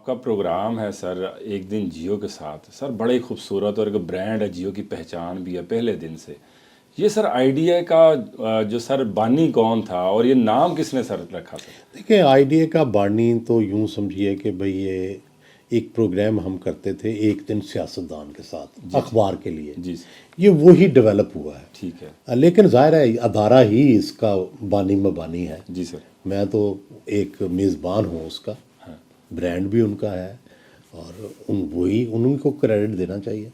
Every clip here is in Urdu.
آپ کا پروگرام ہے سر ایک دن جیو کے ساتھ، سر بڑے خوبصورت اور ایک برانڈ ہے، جیو کی پہچان بھی ہے پہلے دن سے. یہ سر آئیڈیا کا جو سر بانی کون تھا اور یہ نام کس نے سر رکھا سر؟ دیکھیں، آئیڈیا کا بانی تو یوں سمجھیے کہ بھئی یہ ایک پروگرام ہم کرتے تھے ایک دن سیاستدان کے ساتھ اخبار کے لیے. جی سر. یہ وہی ڈیولپ ہوا ہے. ٹھیک ہے. لیکن ظاہر ہے ادارہ ہی اس کا بانی مبانی ہے. جی سر. میں تو ایک میزبان ہوں اس کا. برانڈ بھی ان کا ہے اور انہیں کو کریڈٹ دینا چاہیے.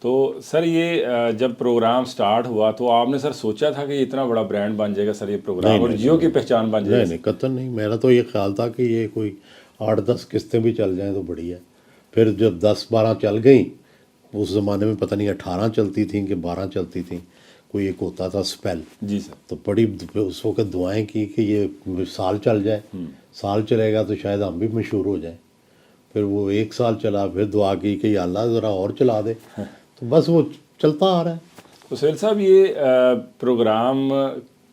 تو سر یہ جب پروگرام سٹارٹ ہوا تو آپ نے سر سوچا تھا کہ اتنا بڑا برانڈ بن جائے گا سر یہ پروگرام اور جیو کی پہچان بن جائے گا؟ نہیں قطعاً نہیں. میرا تو یہ خیال تھا کہ یہ کوئی 8-10 قسطیں بھی چل جائیں تو بڑھیا ہے. پھر جب 10-12 چل گئیں، اس زمانے میں پتہ نہیں 18 چلتی تھیں کہ 12 چلتی تھیں، کوئی ایک ہوتا تھا اسپیل. جی سر. تو بڑی اس وقت دعائیں کی کہ یہ سال چل جائے. سال چلے گا تو شاید ہم بھی مشہور ہو جائیں. پھر وہ 1 سال چلا، پھر دعا کی کہ یا اللہ ذرا اور چلا دے. تو بس وہ چلتا آ رہا ہے. تو سہیل صاحب یہ پروگرام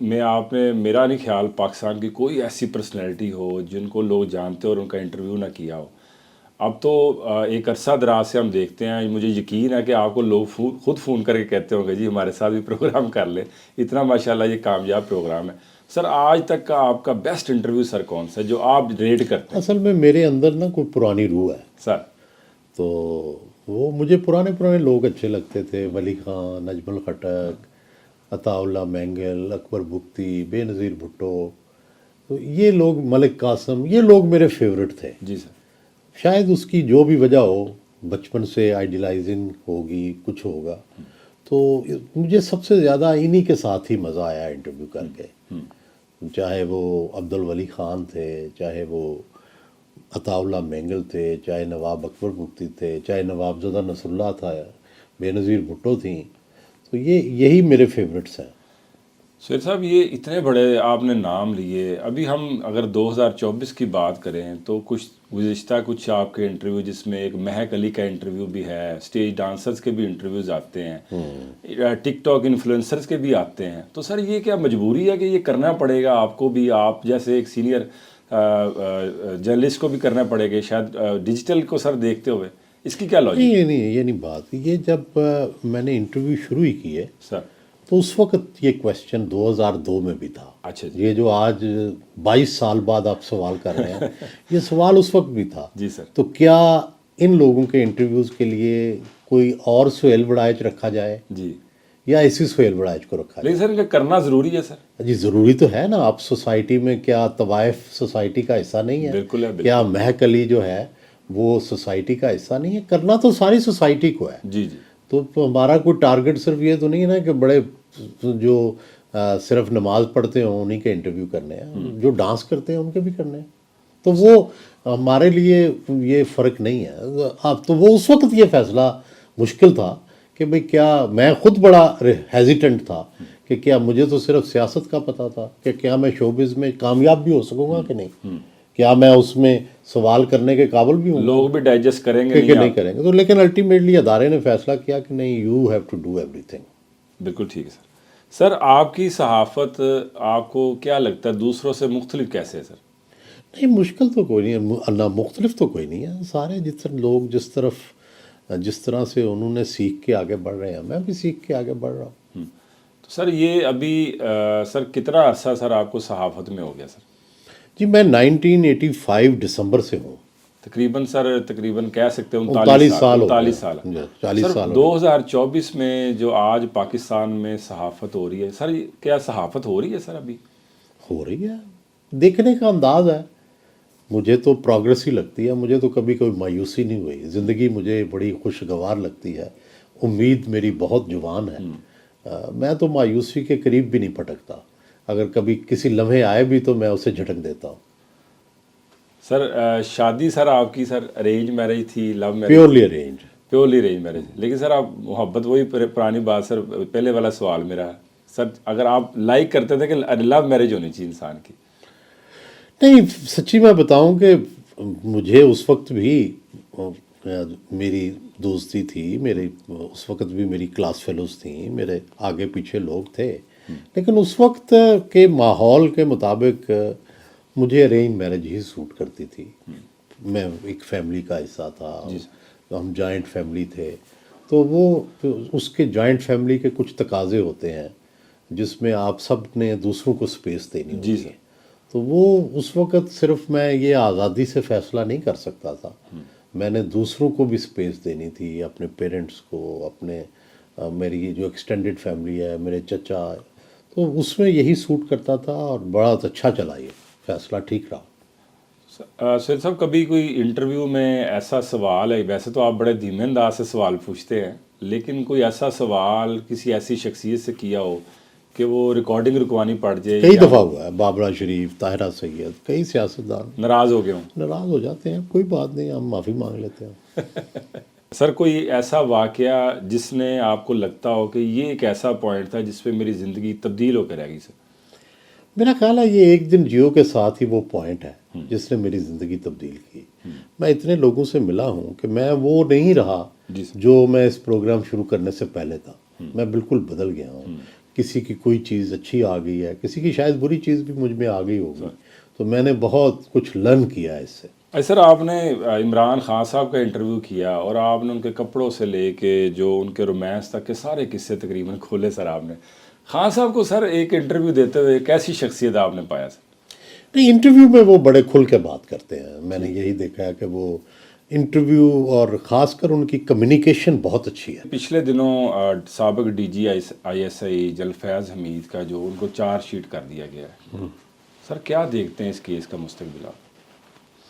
میں آپ نے، میرا نہیں خیال پاکستان کی کوئی ایسی پرسنالٹی ہو جن کو لوگ جانتے اور ان کا انٹرویو نہ کیا ہو. اب تو ایک عرصہ دراز سے ہم دیکھتے ہیں، مجھے یقین ہے کہ آپ کو لوگ خود فون کر کے کہتے ہوں گے جی ہمارے ساتھ بھی پروگرام کر لیں. اتنا ماشاءاللہ یہ کامیاب پروگرام ہے. سر آج تک کا آپ کا بیسٹ انٹرویو سر کون سا ہے جو آپ ریٹ کرتے ہیں؟ اصل میں میرے اندر نا کوئی پرانی روح ہے سر. تو وہ مجھے پرانے لوگ اچھے لگتے تھے. ولی خان، نجم الخٹک، عطا اللہ مینگل، اکبر بگٹی، بے نظیر بھٹو، تو یہ لوگ، ملک قاسم، یہ لوگ میرے فیورٹ تھے. جی سر. شاید اس کی جو بھی وجہ ہو، بچپن سے آئیڈیلائزنگ ہوگی، کچھ ہوگا. تو مجھے سب سے زیادہ انہی کے ساتھ ہی مزہ آیا انٹرویو کر کے. چاہے وہ عبد الولی خان تھے، چاہے وہ عطا اللہ مینگل تھے، چاہے نواب اکبر بگٹی تھے، چاہے نواب زدہ نصر اللہ تھا، بے نظیر بھٹو تھیں. تو یہی میرے فیورٹس ہیں. سہیل صاحب یہ اتنے بڑے آپ نے نام لیے. ابھی ہم اگر 2024 کی بات کریں تو کچھ گزشتہ کچھ آپ کے انٹرویو، جس میں ایک مہک علی کا انٹرویو بھی ہے، اسٹیج ڈانسرز کے بھی انٹرویوز آتے ہیں، ٹک ٹاک انفلوئنسرز کے بھی آتے ہیں. تو سر یہ کیا مجبوری ہے کہ یہ کرنا پڑے گا آپ کو بھی؟ آپ جیسے ایک سینئر جرنلسٹ کو بھی کرنا پڑے گا شاید ڈیجیٹل کو سر دیکھتے ہوئے. اس کی کیا لاجک؟ یہ نہیں بات. یہ جب میں نے انٹرویو شروع ہی کیے سر تو اس وقت یہ کویسچن 2002 میں بھی تھا. اچھا جی. یہ جو آج 22 سال بعد آپ سوال کر رہے ہیں، یہ سوال اس وقت بھی تھا. جی سر. تو کیا ان لوگوں کے انٹرویوز کے لیے کوئی اور سہیل بڑائچ رکھا جائے جی، یا اسی سہیل بڑائچ کو رکھا جائے؟ لیکن سر ان کا کرنا ضروری ہے سر. جی ضروری تو ہے نا. آپ سوسائٹی میں، کیا طوائف سوسائٹی کا حصہ نہیں ہے؟ بالکل ہے. کیا مہک علی جو ہے وہ سوسائٹی کا حصہ نہیں ہے؟ کرنا تو ساری سوسائٹی کو ہے. جی جی. تو ہمارا کوئی ٹارگٹ صرف یہ تو نہیں ہے نا کہ بڑے جو صرف نماز پڑھتے ہوں انہیں کے انٹرویو کرنے ہیں، جو ڈانس کرتے ہیں ان کے بھی کرنے ہیں. تو وہ ہمارے لیے یہ فرق نہیں ہے. اب تو وہ اس وقت یہ فیصلہ مشکل تھا کہ بھئی کیا، میں خود بڑا ہیزیٹنٹ تھا کہ کیا مجھے تو صرف سیاست کا پتہ تھا کہ کیا میں شوبز میں کامیاب بھی ہو سکوں گا کہ نہیں، کیا میں اس میں سوال کرنے کے قابل بھی ہوں، لوگ بھی ڈائجسٹ کریں گے کہ نہیں کریں گے. تو لیکن الٹیمیٹلی ادارے نے فیصلہ کیا کہ نہیں، یو ہیو ٹو ڈو ایوری تھنگ. بالکل ٹھیک ہے سر. سر آپ کی صحافت آپ کو کیا لگتا ہے دوسروں سے مختلف کیسے ہے سر؟ نہیں، مشکل تو کوئی نہیں ہے، اللہ مختلف تو کوئی نہیں ہے. سارے لوگ جس طرح سے انہوں نے سیکھ کے آگے بڑھ رہے ہیں، میں بھی سیکھ کے آگے بڑھ رہا ہوں. تو سر یہ ابھی سر کتنا عرصہ سر آپ کو صحافت میں ہو گیا سر؟ جی میں 1985 دسمبر سے ہوں. تقریباً سر کہہ سکتے ہیں 39 سال. 39 سال. 40 سال. 2024 میں جو آج پاکستان میں صحافت ہو رہی ہے سر، کیا صحافت ہو رہی ہے سر؟ ابھی ہو رہی ہے. دیکھنے کا انداز ہے. مجھے تو پروگریس ہی لگتی ہے. مجھے تو کبھی کوئی مایوسی نہیں ہوئی. زندگی مجھے بڑی خوشگوار لگتی ہے. امید میری بہت جوان ہے. میں تو مایوسی کے قریب بھی نہیں پھٹکتا. اگر کبھی کسی لمحے آئے بھی تو میں اسے جھٹک دیتا ہوں. سر شادی سر آپ کی سر ارینج میرج تھی، love marriage? Purely arrange. Purely arrange marriage. لیکن سر آپ محبت، وہی پرانی بات سر، پہلے والا سوال میرا سر، اگر آپ لائک کرتے تھے کہ لو میرج ہونی چاہیے انسان کی؟ نہیں، سچی میں بتاؤں کہ مجھے اس وقت بھی میری دوستی تھی، اس وقت بھی میری کلاس فیلوز تھیں، میرے آگے پیچھے لوگ تھے. لیکن اس وقت کے ماحول کے مطابق مجھے ارینج میرج ہی سوٹ کرتی تھی. میں ایک فیملی کا حصہ تھا، ہم جوائنٹ فیملی تھے، تو وہ اس کے جوائنٹ فیملی کے کچھ تقاضے ہوتے ہیں جس میں آپ سب نے دوسروں کو سپیس دینی ہوتی ہے. تو وہ اس وقت صرف میں یہ آزادی سے فیصلہ نہیں کر سکتا تھا، میں نے دوسروں کو بھی سپیس دینی تھی، اپنے پیرنٹس کو، اپنے میری جو ایکسٹینڈڈ فیملی ہے، میرے چچا، تو اس میں یہی سوٹ کرتا تھا اور بڑا اچھا چلا، یہ فیصلہ ٹھیک رہا. سید صاحب کبھی کوئی انٹرویو میں ایسا سوال ہے، ویسے تو آپ بڑے دھیمے انداز سے سوال پوچھتے ہیں، لیکن کوئی ایسا سوال کسی ایسی شخصیت سے کیا ہو کہ وہ ریکارڈنگ رکوانی پڑ جائے، کئی یا دفعہ ہوا ہے، بابرا شریف، طاہرہ سید، کئی سیاستدان ناراض ہو گئے ہوں؟ ناراض ہو جاتے ہیں، کوئی بات نہیں، ہم معافی مانگ لیتے ہیں. سر کوئی ایسا واقعہ جس نے آپ کو لگتا ہو کہ یہ ایک ایسا پوائنٹ تھا جس پہ میری زندگی تبدیل ہو کے رہ گئی سر؟ میرا خیال ہے یہ ایک دن جیو کے ساتھ ہی وہ پوائنٹ ہے جس نے میری زندگی تبدیل کی. میں اتنے لوگوں سے ملا ہوں کہ میں وہ نہیں رہا جو میں اس پروگرام شروع کرنے سے پہلے تھا. میں بالکل بدل گیا ہوں. کسی کی کوئی چیز اچھی آ گئی ہے، کسی کی شاید بری چیز بھی مجھ میں آ گئی ہوگی، تو میں نے بہت کچھ لرن کیا ہے اس سے. سر آپ نے عمران خان صاحب کا انٹرویو کیا اور آپ نے ان کے کپڑوں سے لے کے جو ان کے رومانس تک کے سارے قصے تقریباً کھولے سر. آپ نے خان صاحب کو سر ایک انٹرویو دیتے ہوئے کیسی شخصیت آپ نے پایا سر؟ نہیں، انٹرویو میں وہ بڑے کھل کے بات کرتے ہیں. میں نے یہی دیکھا ہے کہ وہ انٹرویو اور خاص کر ان کی کمیونیکیشن بہت اچھی ہے. پچھلے دنوں سابق D G I S I جلفیض حمید کا جو ان کو چارج شیٹ کر دیا گیا ہے، سر کیا دیکھتے ہیں اس کیس کا مستقبل آپ؟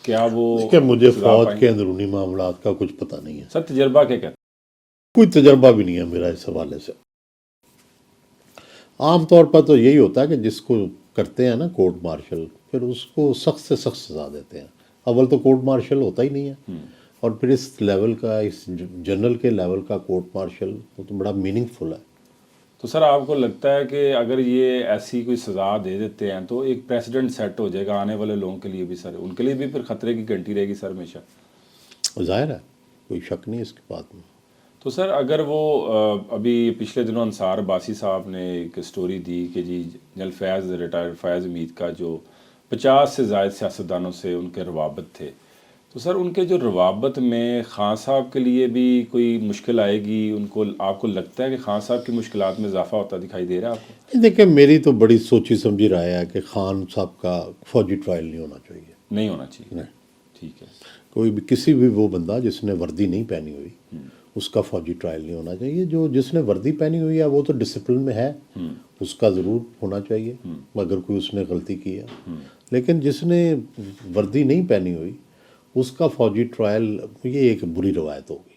کیا وہ کہ مجھے سزا فوج پائیں کے گے؟ اندرونی معاملات کا کچھ پتہ نہیں ہے، سر تجربہ کیا کہتے ہیں؟ کوئی تجربہ بھی نہیں ہے میرا اس حوالے سے. عام طور پر تو یہی ہوتا ہے کہ جس کو کرتے ہیں نا کورٹ مارشل، پھر اس کو سخت سے سخت سزا دیتے ہیں. اول تو کورٹ مارشل ہوتا ہی نہیں ہے، اور پھر اس لیول کا، اس جنرل کے لیول کا کورٹ مارشل وہ تو بڑا میننگ فل ہے. تو سر آپ کو لگتا ہے کہ اگر یہ ایسی کوئی سزا دے دیتے ہیں تو ایک پریسیڈنٹ سیٹ ہو جائے گا آنے والے لوگوں کے لیے بھی سر، ان کے لیے بھی پھر خطرے کی گھنٹی رہے گی سر ہمیشہ؟ ظاہر ہے، کوئی شک نہیں اس کی بات میں. تو سر اگر وہ ابھی پچھلے دنوں انصار عباسی صاحب نے ایک سٹوری دی کہ جی جلفیض ریٹائرڈ فیض حمید کا جو 50 سے زائد سیاستدانوں سے ان کے روابط تھے، تو سر ان کے جو روابط میں خان صاحب کے لیے بھی کوئی مشکل آئے گی ان کو؟ آپ کو لگتا ہے کہ خان صاحب کی مشکلات میں اضافہ ہوتا دکھائی دے رہا ہے آپ کو؟ دیکھیں، میری تو بڑی سوچی سمجھی رائے ہے کہ خان صاحب کا فوجی ٹرائل نہیں ہونا چاہیے. نہیں ہونا چاہیے؟ نہیں. ٹھیک ہے. کوئی بھی، کسی بھی وہ بندہ جس نے وردی نہیں پہنی ہوئی اس کا فوجی ٹرائل نہیں ہونا چاہیے. جس نے وردی پہنی ہوئی ہے وہ تو ڈسپلن میں ہے، اس کا ضرور ہونا چاہیے اگر کوئی اس نے غلطی کی ہے. لیکن جس نے وردی نہیں پہنی ہوئی اس کا فوجی ٹرائل، یہ ایک بری روایت ہوگی.